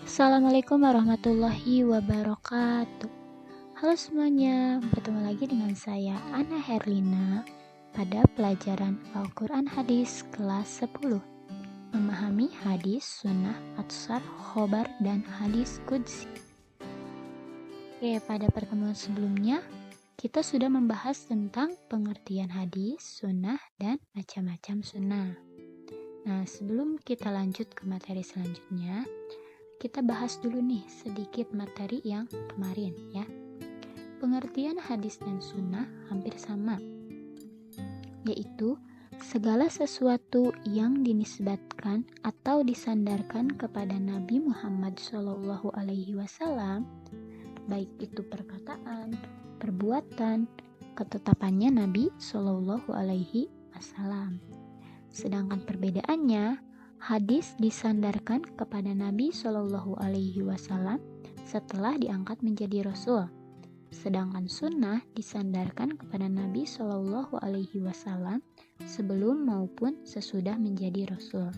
Assalamualaikum warahmatullahi wabarakatuh. Halo semuanya, bertemu lagi dengan saya Ana Herlina pada pelajaran Al-Quran Hadis kelas 10. Memahami hadis, sunnah, atsar, khobar, dan hadis qudsi. Oke, pada pertemuan sebelumnya kita sudah membahas tentang pengertian hadis, sunnah, dan macam-macam sunnah. Nah, sebelum kita lanjut ke materi selanjutnya, kita bahas dulu nih sedikit materi yang kemarin ya. Pengertian hadis dan sunnah hampir sama, yaitu segala sesuatu yang dinisbatkan atau disandarkan kepada Nabi Muhammad SAW, baik itu perkataan, perbuatan, ketetapannya Nabi SAW. Sedangkan perbedaannya, hadis disandarkan kepada Nabi SAW setelah diangkat menjadi Rasul, sedangkan sunnah disandarkan kepada Nabi SAW sebelum maupun sesudah menjadi Rasul,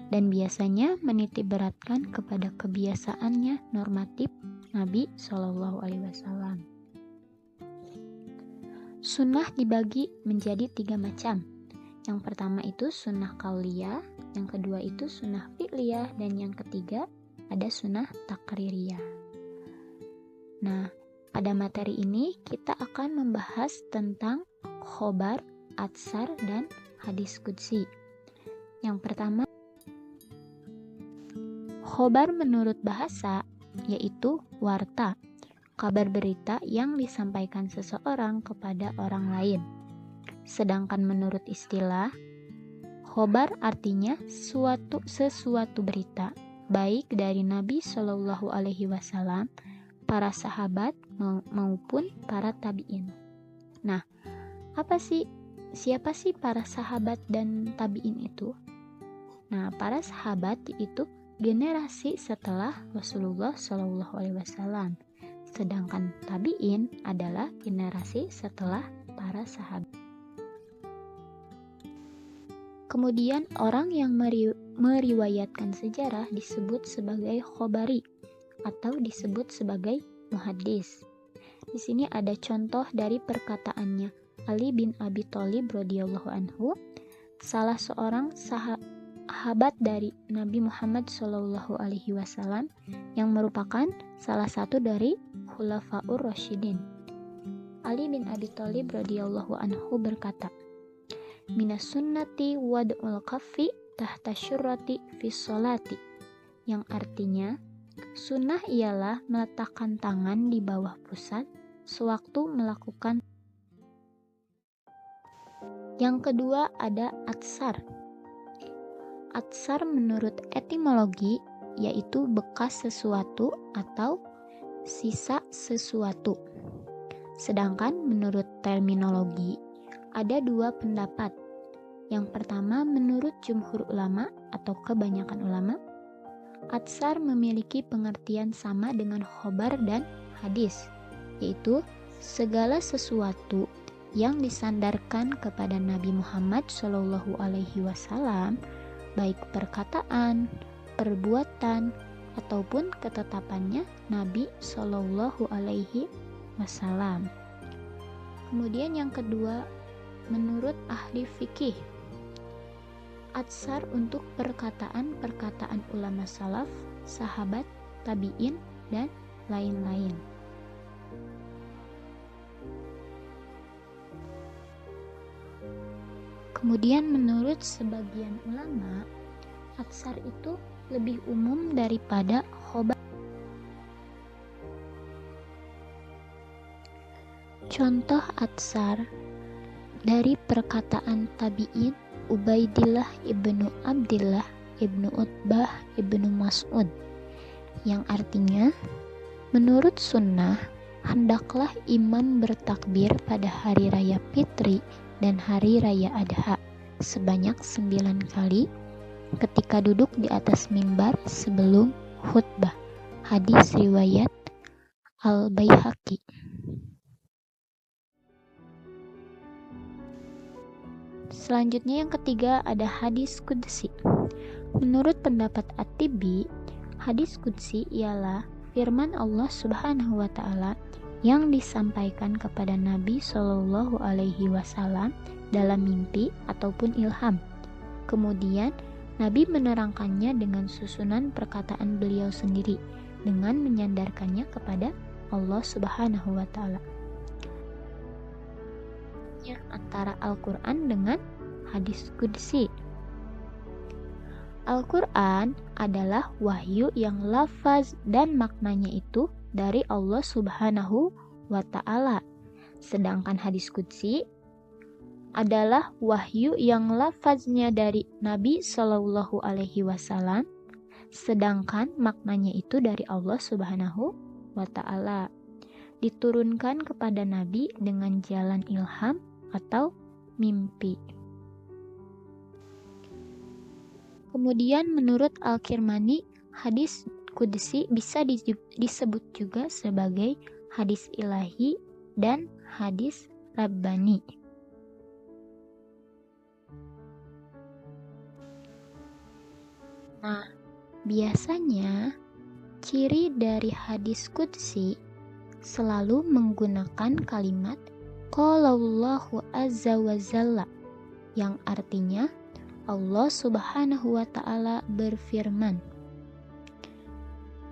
dan biasanya menitikberatkan kepada kebiasaannya normatif Nabi SAW. Sunnah dibagi menjadi 3 macam. Yang pertama itu sunnah qauliyah, yang kedua itu sunnah fi'liyah, dan yang ketiga ada sunnah takririyah. Nah, pada materi ini kita akan membahas tentang khobar, atsar, dan hadis qudsi. Yang pertama, khobar menurut bahasa yaitu warta, kabar berita yang disampaikan seseorang kepada orang lain. Sedangkan menurut istilah, khobar artinya sesuatu berita, baik dari Nabi SAW, para sahabat maupun para tabi'in. Nah, siapa sih para sahabat dan tabi'in itu? Nah, para sahabat itu generasi setelah Rasulullah SAW, sedangkan tabi'in adalah generasi setelah para sahabat. Kemudian orang yang meriwayatkan sejarah disebut sebagai khobari atau disebut sebagai muhaddis. Di sini ada contoh dari perkataannya Ali bin Abi Thalib radhiyallahu anhu, salah seorang sahabat dari Nabi Muhammad SAW yang merupakan salah satu dari Khulafaur Rasyidin. Ali bin Abi Thalib radhiyallahu anhu berkata, minas sunnati wad'ul kaffi tahta syurrati fis sholati, yang artinya sunnah ialah meletakkan tangan di bawah pusat sewaktu melakukan. Yang kedua ada atsar. Atsar menurut etimologi yaitu bekas sesuatu atau sisa sesuatu. Sedangkan menurut terminologi ada 2 pendapat. Yang pertama, menurut jumhur ulama atau kebanyakan ulama, atsar memiliki pengertian sama dengan khobar dan hadis, yaitu segala sesuatu yang disandarkan kepada Nabi Muhammad SAW, baik perkataan, perbuatan, ataupun ketetapannya Nabi SAW. Kemudian yang kedua, menurut ahli fikih, atsar untuk perkataan-perkataan ulama salaf, sahabat, tabi'in, dan lain-lain. Kemudian menurut sebagian ulama, atsar itu lebih umum daripada khobar. Contoh atsar dari perkataan tabi'in Ubaidillah ibnu Abdillah ibnu Utbah ibnu Mas'ud, yang artinya, menurut sunnah, hendaklah imam bertakbir pada hari raya Fitri dan hari raya Adha sebanyak 9 kali ketika duduk di atas mimbar sebelum khutbah. Hadis riwayat Al-Baihaqi. Selanjutnya yang ketiga ada hadis qudsi. Menurut pendapat At-Tibi, Hadis qudsi ialah firman Allah Subhanahu wa taala yang disampaikan kepada Nabi Shallallahu alaihi wasallam dalam mimpi ataupun ilham. Kemudian Nabi menerangkannya dengan susunan perkataan beliau sendiri dengan menyandarkannya kepada Allah Subhanahu wa taala. Antara Al-Qur'an dengan hadis qudsi. Al-Quran adalah wahyu yang lafaz dan maknanya itu dari Allah Subhanahu wa ta'ala. Sedangkan hadis qudsi adalah wahyu yang lafaznya dari Nabi Shallallahu alaihi wasallam, sedangkan maknanya itu dari Allah Subhanahu wa ta'ala. Diturunkan kepada Nabi dengan jalan ilham atau mimpi. Kemudian menurut Al-Kirmani, hadis qudsi bisa disebut juga sebagai hadis ilahi dan hadis rabbani. Nah, biasanya ciri dari hadis qudsi selalu menggunakan kalimat Qalallahu azza wa jalla, yang artinya Allah Subhanahu wa ta'ala berfirman.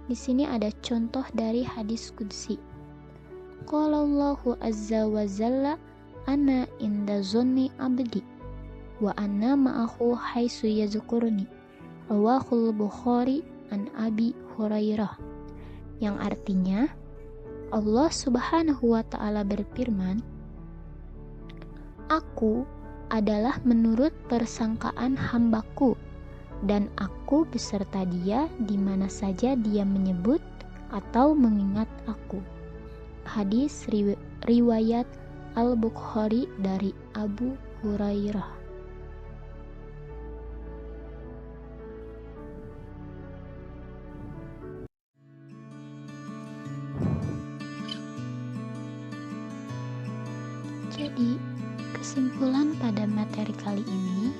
Di sini ada contoh dari hadis qudsi. Qalallahu azza wa jalla ana inda zonni abdi wa anna ma'ahu haitsu yazkuruni. Rawahul Bukhari an Abi Hurairah. Yang artinya Allah Subhanahu wa ta'ala berfirman, Aku adalah menurut persangkaan hambaku, dan aku beserta dia di mana saja dia menyebut atau mengingat aku. Hadis riwayat Al-Bukhari dari Abu Hurairah. Jadi, kesimpulan pada materi kali ini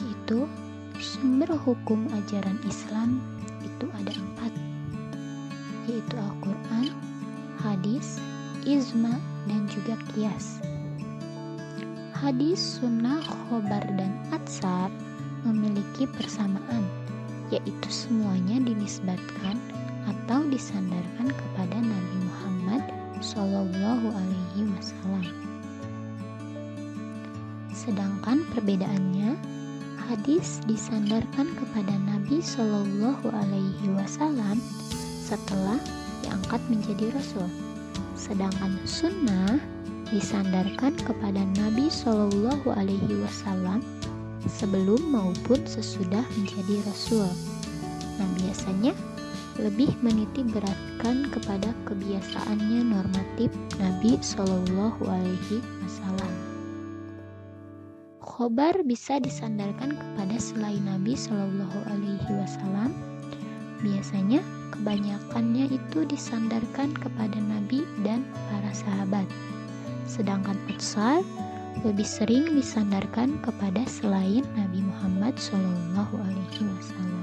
yaitu sumber hukum ajaran Islam itu ada 4, yaitu Al-Quran, hadis, ijma, dan juga qiyas. Hadis, sunnah, khobar, dan atsar memiliki persamaan, yaitu semuanya dinisbatkan atau disandarkan kepada Nabi Muhammad Shallallahu alaihi wasallam. Sedangkan perbedaannya, hadis disandarkan kepada Nabi Shallallahu alaihi wasallam setelah diangkat menjadi rasul. Sedangkan sunnah disandarkan kepada Nabi Shallallahu alaihi wasallam sebelum maupun sesudah menjadi rasul. Nah, biasanya lebih meniti beratkan kepada kebiasaannya normatif Nabi Shallallahu alaihi wasallam. Khobar bisa disandarkan kepada selain Nabi Shallallahu alaihi wasallam. Biasanya kebanyakannya itu disandarkan kepada Nabi dan para sahabat. Sedangkan atsar lebih sering disandarkan kepada selain Nabi Muhammad Shallallahu alaihi wasallam.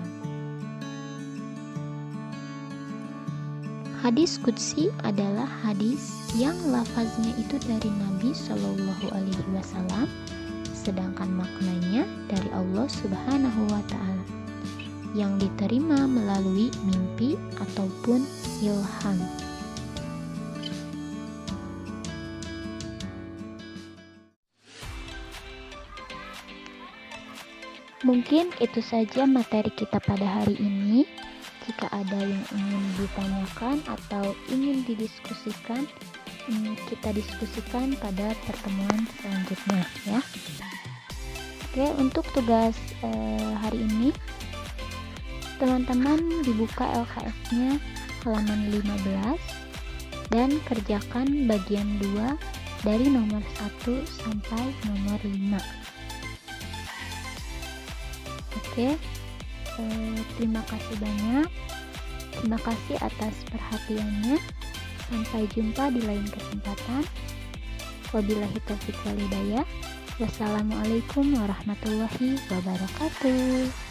Hadis qudsi adalah hadis yang lafaznya itu dari Nabi Shallallahu alaihi wasallam, sedangkan maknanya dari Allah Subhanahu wa ta'ala, yang diterima melalui mimpi ataupun ilham. Mungkin itu saja materi kita pada hari ini. Jika ada yang ingin ditanyakan atau ingin didiskusikan, kita diskusikan pada pertemuan selanjutnya ya. Oke, untuk tugas hari ini teman-teman dibuka LKS-nya halaman 15 dan kerjakan bagian 2 dari nomor 1 sampai nomor 5. Oke, terima kasih banyak. Terima kasih atas perhatiannya. Sampai jumpa di lain kesempatan. Wabillahi taufiq wal hidayah. Wassalamualaikum warahmatullahi wabarakatuh.